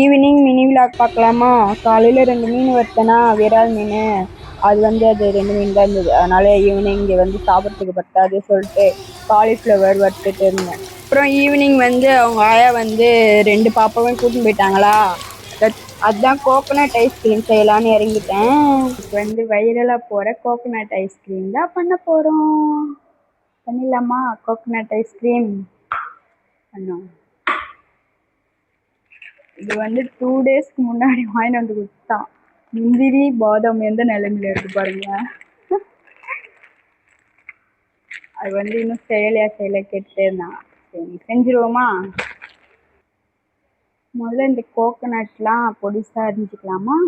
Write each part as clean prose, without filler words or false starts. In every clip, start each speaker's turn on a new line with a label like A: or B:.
A: Evening mini vlog பார்க்கலாமா? காலையில் 2 மீன் வறுத்தேனா, விரால் மீன். அது 2 மீன் தான் இருந்தது. அதனால ஈவினிங் இங்கே சாப்பிட்றதுக்கு பத்தாது சொல்லிட்டு காலிஃப்ளவர் வறுத்துட்டு இருந்தேன். அப்புறம் ஈவினிங் அவங்க ஆயா 2 பாப்பாவும் கூட்டின்னு போயிட்டாங்களா. அதுதான் கோகோனட் ஐஸ்கிரீம் செய்யலான்னு இறங்கிட்டேன். இப்போ வைரலாக போகிற கோகோனட் ஐஸ்கிரீம் தான் பண்ண போகிறோம். பண்ணிடலாமா? கோகோனட் ஐஸ்கிரீம் பண்ணோம். இது 2 டேஸ்க்கு முன்னாடி வாங்கிட்டு கொடுத்தான். முந்திரி பாதாம் எந்த நிலைமையில இருக்கு பாருங்க. அது இன்னும் செய்யல கேட்டுட்டே இருந்தான். சரி செஞ்சிருவோமா? முதல்ல இந்த கோகோனட்லாம் பொடிசா அரிஞ்சிக்கலாமா?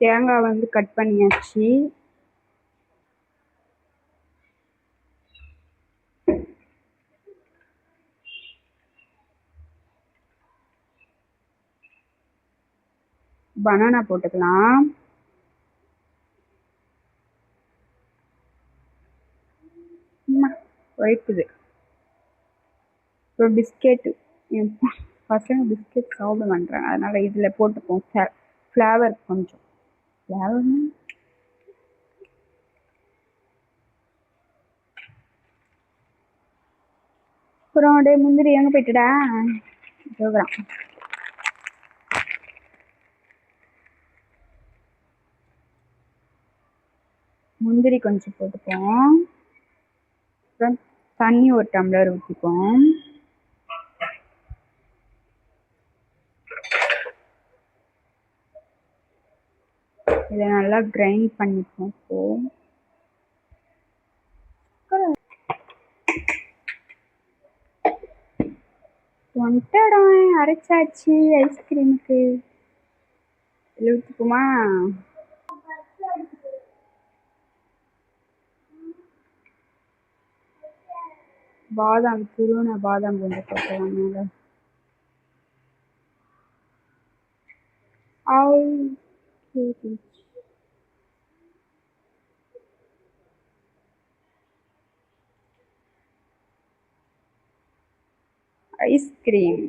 A: தேங்காய் கட் பண்ணியாச்சு. பனானா போட்டுக்கலாம். வைக்குது. அப்புறம் பிஸ்கெட்டு. என் பசங்க பிஸ்கெட் சாப்பிட மாட்டேறாங்க. அதனால இதில் போட்டுப்போம். ஃப்ளேவர் கொஞ்சம். ஃப்ளேவர்னா அப்புறம் அப்படியே முந்திரி எங்கே போயிட்டுடா போகிறான். முந்திரி கொஞ்சம் போட்டுப்போம். அப்புறம் தண்ணி ஒரு டம்ளர் ஊற்றிப்போம். இதை நல்லா கிரைண்ட் பண்ணிப்போம். அரைச்சாச்சு ஐஸ்கிரீமுக்கு. இதில் ஊற்றிப்போமா? பாதாம் துருவன பாதாம் கொஞ்சம் போட்டுக்கலாம் மேலே. ஐஸ்கிரீம்